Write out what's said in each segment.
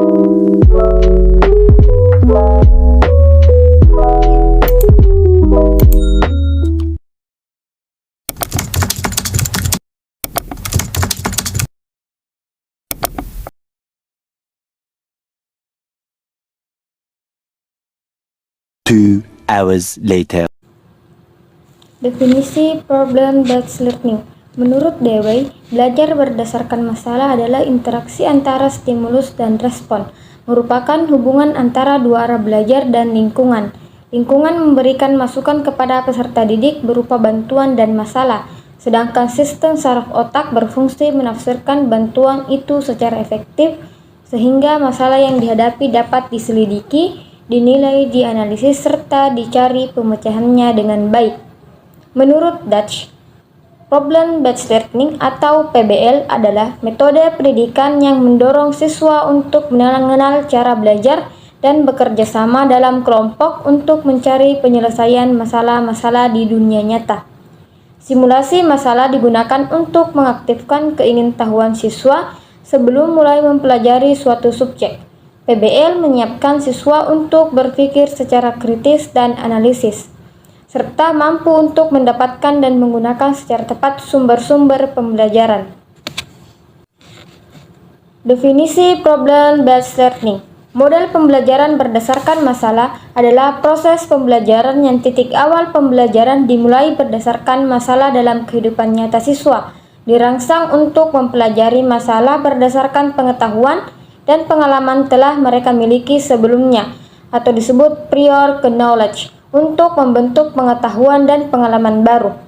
Two hours later. Definisi problem-based learning. Menurut Dewey, belajar berdasarkan masalah adalah interaksi antara stimulus dan respon, merupakan hubungan antara dua arah belajar dan lingkungan. Lingkungan memberikan masukan kepada peserta didik berupa bantuan dan masalah, sedangkan sistem saraf otak berfungsi menafsirkan bantuan itu secara efektif, sehingga masalah yang dihadapi dapat diselidiki, dinilai, dianalisis, serta dicari pemecahannya dengan baik. Menurut Dutch, problem-based learning atau PBL adalah metode pendidikan yang mendorong siswa untuk mengenal cara belajar dan bekerja sama dalam kelompok untuk mencari penyelesaian masalah-masalah di dunia nyata. Simulasi masalah digunakan untuk mengaktifkan keingintahuan siswa sebelum mulai mempelajari suatu subjek. PBL menyiapkan siswa untuk berpikir secara kritis dan analisis, serta mampu untuk mendapatkan dan menggunakan secara tepat sumber-sumber pembelajaran. Definisi problem-based learning. Model pembelajaran berdasarkan masalah adalah proses pembelajaran yang titik awal pembelajaran dimulai berdasarkan masalah dalam kehidupan nyata siswa, dirangsang untuk mempelajari masalah berdasarkan pengetahuan dan pengalaman telah mereka miliki sebelumnya, atau disebut prior knowledge, untuk membentuk pengetahuan dan pengalaman baru.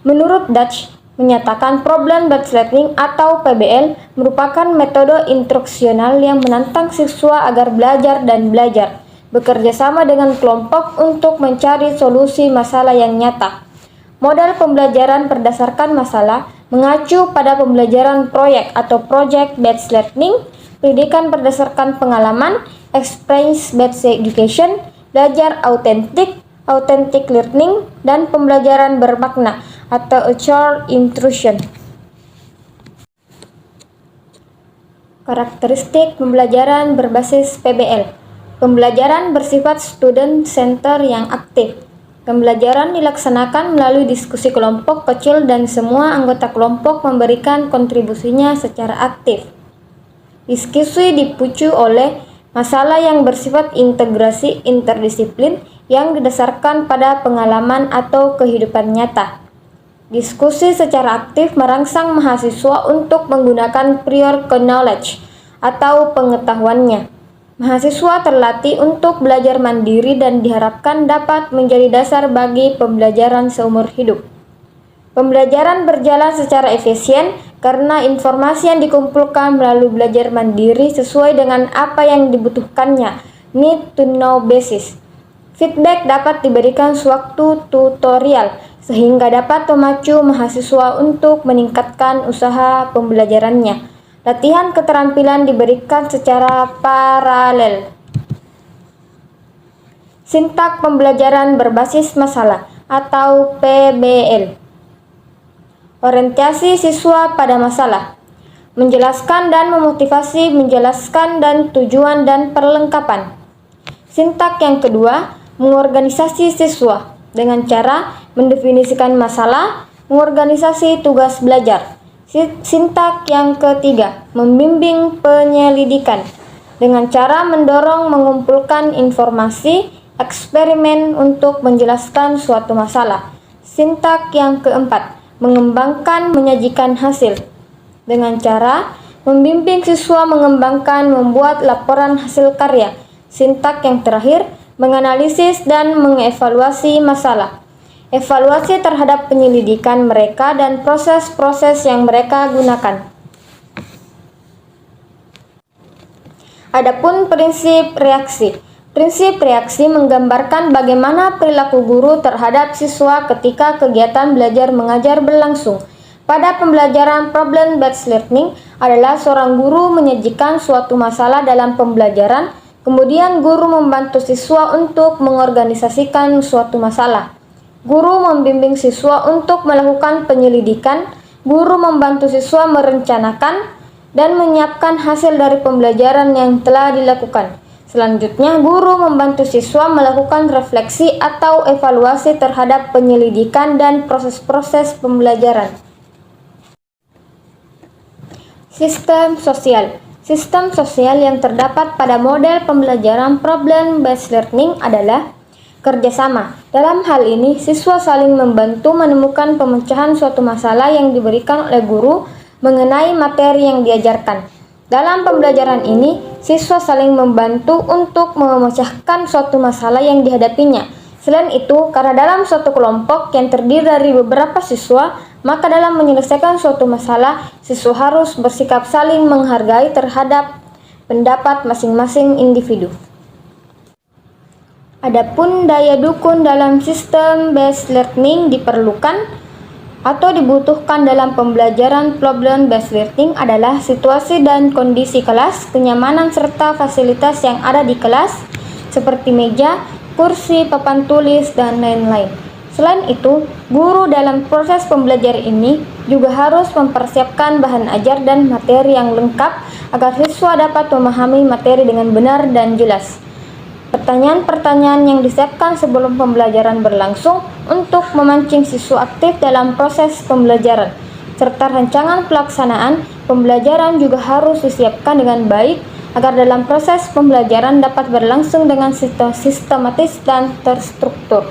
Menurut Dutch, menyatakan problem-based learning atau PBL merupakan metode instruksional yang menantang siswa agar belajar dan belajar, bekerja sama dengan kelompok untuk mencari solusi masalah yang nyata. Model pembelajaran berdasarkan masalah mengacu pada pembelajaran proyek atau project-based learning, pendidikan berdasarkan pengalaman, experience-based education, belajar authentic learning, dan pembelajaran bermakna atau child intrusion. Karakteristik pembelajaran berbasis PBL. Pembelajaran bersifat student center yang aktif. Pembelajaran dilaksanakan melalui diskusi kelompok kecil dan semua anggota kelompok memberikan kontribusinya secara aktif. Diskusi dipicu oleh masalah yang bersifat integrasi interdisiplin yang didasarkan pada pengalaman atau kehidupan nyata. Diskusi secara aktif merangsang mahasiswa untuk menggunakan prior knowledge atau pengetahuannya. Mahasiswa terlatih untuk belajar mandiri dan diharapkan dapat menjadi dasar bagi pembelajaran seumur hidup. Pembelajaran berjalan secara efisien karena informasi yang dikumpulkan melalui belajar mandiri sesuai dengan apa yang dibutuhkannya, need to know basis. Feedback dapat diberikan sewaktu tutorial, sehingga dapat memacu mahasiswa untuk meningkatkan usaha pembelajarannya. Latihan keterampilan diberikan secara paralel. Sintak pembelajaran berbasis masalah atau PBL. Orientasi siswa pada masalah. Menjelaskan dan memotivasi, menjelaskan dan tujuan dan perlengkapan. Sintak yang kedua, mengorganisasi siswa dengan cara mendefinisikan masalah, mengorganisasi tugas belajar. Sintak yang ketiga, membimbing penyelidikan dengan cara mendorong mengumpulkan informasi, eksperimen untuk menjelaskan suatu masalah. Sintak yang keempat, mengembangkan menyajikan hasil dengan cara membimbing siswa mengembangkan membuat laporan hasil karya. Sintak yang terakhir, menganalisis dan mengevaluasi masalah. Evaluasi terhadap penyelidikan mereka dan proses-proses yang mereka gunakan. Adapun prinsip reaksi. Prinsip reaksi menggambarkan bagaimana perilaku guru terhadap siswa ketika kegiatan belajar mengajar berlangsung. Pada pembelajaran problem-based learning adalah seorang guru menyajikan suatu masalah dalam pembelajaran, kemudian guru membantu siswa untuk mengorganisasikan suatu masalah. Guru membimbing siswa untuk melakukan penyelidikan, guru membantu siswa merencanakan, dan menyiapkan hasil dari pembelajaran yang telah dilakukan. Selanjutnya, guru membantu siswa melakukan refleksi atau evaluasi terhadap penyelidikan dan proses-proses pembelajaran. Sistem sosial. Sistem sosial yang terdapat pada model pembelajaran problem-based learning adalah kerjasama. Dalam hal ini, siswa saling membantu menemukan pemecahan suatu masalah yang diberikan oleh guru mengenai materi yang diajarkan. Dalam pembelajaran ini, siswa saling membantu untuk memecahkan suatu masalah yang dihadapinya. Selain itu, karena dalam suatu kelompok yang terdiri dari beberapa siswa, maka dalam menyelesaikan suatu masalah, siswa harus bersikap saling menghargai terhadap pendapat masing-masing individu. Adapun daya dukung dalam sistem based learning diperlukan atau dibutuhkan dalam pembelajaran problem-based learning adalah situasi dan kondisi kelas, kenyamanan serta fasilitas yang ada di kelas, seperti meja, kursi, papan tulis, dan lain-lain. Selain itu, guru dalam proses pembelajaran ini juga harus mempersiapkan bahan ajar dan materi yang lengkap agar siswa dapat memahami materi dengan benar dan jelas. Pertanyaan-pertanyaan yang disiapkan sebelum pembelajaran berlangsung untuk memancing siswa aktif dalam proses pembelajaran, serta rancangan pelaksanaan pembelajaran juga harus disiapkan dengan baik agar dalam proses pembelajaran dapat berlangsung dengan sistematis dan terstruktur.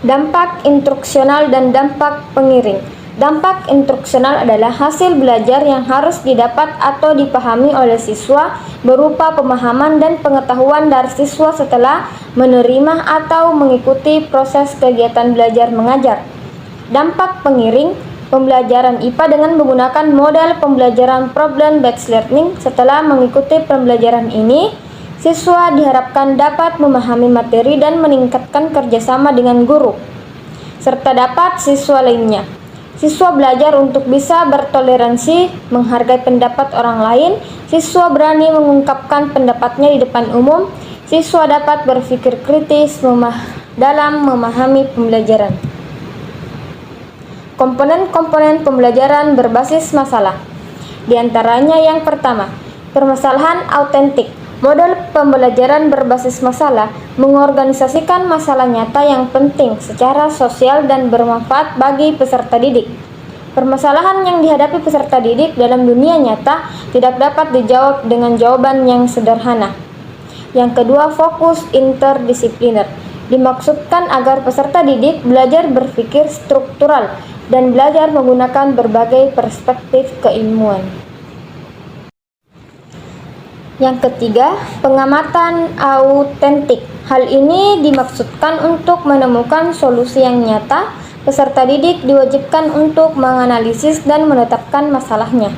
Dampak instruksional dan dampak pengiring. Dampak instruksional adalah hasil belajar yang harus didapat atau dipahami oleh siswa berupa pemahaman dan pengetahuan dari siswa setelah menerima atau mengikuti proses kegiatan belajar mengajar. Dampak pengiring, pembelajaran IPA dengan menggunakan model pembelajaran problem-based learning. Setelah mengikuti pembelajaran ini, siswa diharapkan dapat memahami materi dan meningkatkan kerjasama dengan guru, serta dapat siswa lainnya. Siswa belajar untuk bisa bertoleransi, menghargai pendapat orang lain, siswa berani mengungkapkan pendapatnya di depan umum, siswa dapat berpikir kritis dalam memahami pembelajaran. Komponen-komponen pembelajaran berbasis masalah. Di antaranya yang pertama, permasalahan autentik. Model pembelajaran berbasis masalah mengorganisasikan masalah nyata yang penting secara sosial dan bermanfaat bagi peserta didik. Permasalahan yang dihadapi peserta didik dalam dunia nyata tidak dapat dijawab dengan jawaban yang sederhana. Yang kedua, fokus interdisipliner. Dimaksudkan agar peserta didik belajar berpikir struktural dan belajar menggunakan berbagai perspektif keilmuan. Yang ketiga, pengamatan autentik. Hal ini dimaksudkan untuk menemukan solusi yang nyata. Peserta didik diwajibkan untuk menganalisis dan menetapkan masalahnya,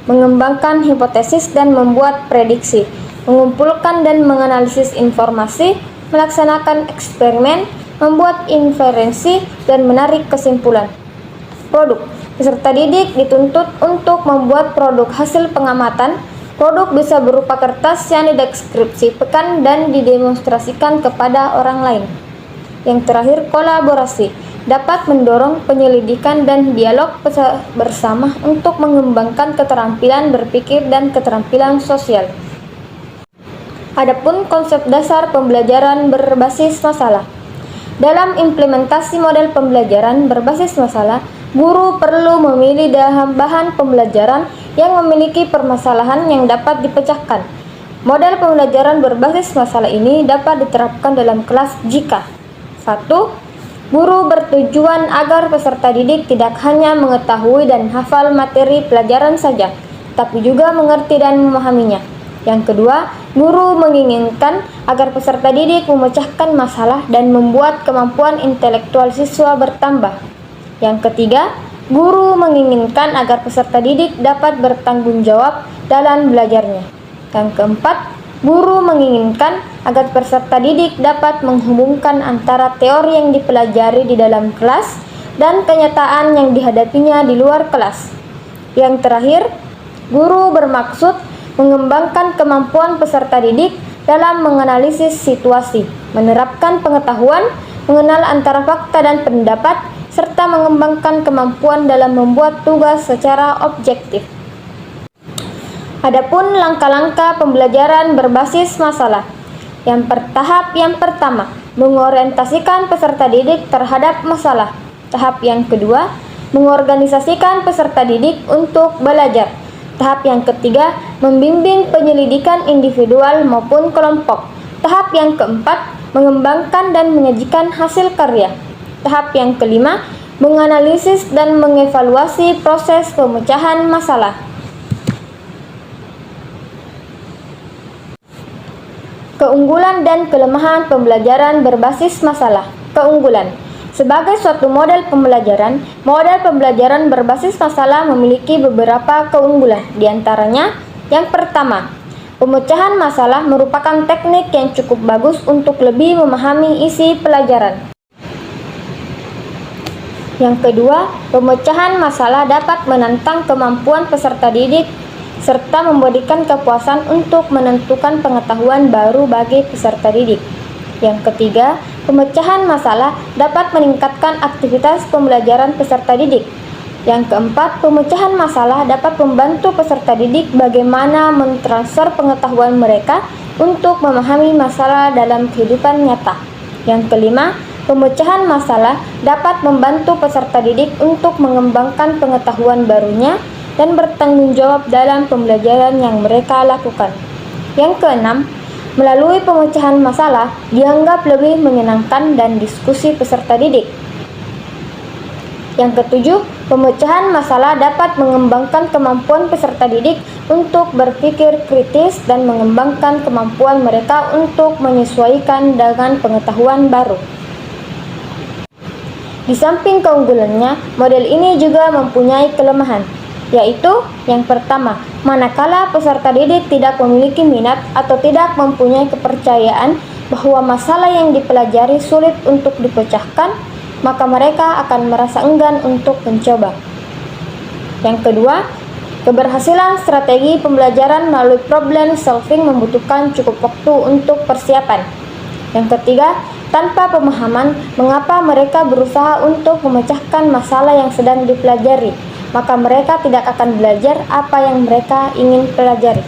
mengembangkan hipotesis dan membuat prediksi, mengumpulkan dan menganalisis informasi, melaksanakan eksperimen, membuat inferensi, dan menarik kesimpulan. Produk. Peserta didik dituntut untuk membuat produk hasil pengamatan. Produk bisa berupa kertas yang dideskripsikan dan didemonstrasikan kepada orang lain. Yang terakhir, kolaborasi. Dapat mendorong penyelidikan dan dialog bersama untuk mengembangkan keterampilan berpikir dan keterampilan sosial. Adapun konsep dasar pembelajaran berbasis masalah. Dalam implementasi model pembelajaran berbasis masalah, guru perlu memilih bahan pembelajaran yang memiliki permasalahan yang dapat dipecahkan. Model pembelajaran berbasis masalah ini dapat diterapkan dalam kelas jika 1. Guru bertujuan agar peserta didik tidak hanya mengetahui dan hafal materi pelajaran saja, tapi juga mengerti dan memahaminya. Yang kedua, guru menginginkan agar peserta didik memecahkan masalah dan membuat kemampuan intelektual siswa bertambah. Yang ketiga, guru menginginkan agar peserta didik dapat bertanggung jawab dalam belajarnya. Yang keempat, guru menginginkan agar peserta didik dapat menghubungkan antara teori yang dipelajari di dalam kelas dan kenyataan yang dihadapinya di luar kelas. Yang terakhir, guru bermaksud mengembangkan kemampuan peserta didik dalam menganalisis situasi, menerapkan pengetahuan, mengenal antara fakta dan pendapat, serta mengembangkan kemampuan dalam membuat tugas secara objektif. Adapun langkah-langkah pembelajaran berbasis masalah. Tahap yang pertama, mengorientasikan peserta didik terhadap masalah. Tahap yang kedua, mengorganisasikan peserta didik untuk belajar. Tahap yang ketiga, membimbing penyelidikan individual maupun kelompok. Tahap yang keempat, mengembangkan dan menyajikan hasil karya. Tahap yang kelima, menganalisis dan mengevaluasi proses pemecahan masalah. Keunggulan dan kelemahan pembelajaran berbasis masalah. Keunggulan. Sebagai suatu model pembelajaran berbasis masalah memiliki beberapa keunggulan. Di antaranya, yang pertama, pemecahan masalah merupakan teknik yang cukup bagus untuk lebih memahami isi pelajaran. Yang kedua, pemecahan masalah dapat menantang kemampuan peserta didik serta memberikan kepuasan untuk menentukan pengetahuan baru bagi peserta didik. Yang ketiga, pemecahan masalah dapat meningkatkan aktivitas pembelajaran peserta didik. Yang keempat, pemecahan masalah dapat membantu peserta didik bagaimana mentransfer pengetahuan mereka untuk memahami masalah dalam kehidupan nyata. Yang kelima, pemecahan masalah dapat membantu peserta didik untuk mengembangkan pengetahuan barunya dan bertanggung jawab dalam pembelajaran yang mereka lakukan. Yang keenam, melalui pemecahan masalah dianggap lebih menyenangkan dan diskusi peserta didik. Yang ketujuh, pemecahan masalah dapat mengembangkan kemampuan peserta didik untuk berpikir kritis dan mengembangkan kemampuan mereka untuk menyesuaikan dengan pengetahuan baru. Di samping keunggulannya, model ini juga mempunyai kelemahan, yaitu yang pertama, manakala peserta didik tidak memiliki minat atau tidak mempunyai kepercayaan bahwa masalah yang dipelajari sulit untuk dipecahkan, maka mereka akan merasa enggan untuk mencoba. Yang kedua, keberhasilan strategi pembelajaran melalui problem solving membutuhkan cukup waktu untuk persiapan. Yang ketiga, tanpa pemahaman mengapa mereka berusaha untuk memecahkan masalah yang sedang dipelajari, maka mereka tidak akan belajar apa yang mereka ingin pelajari.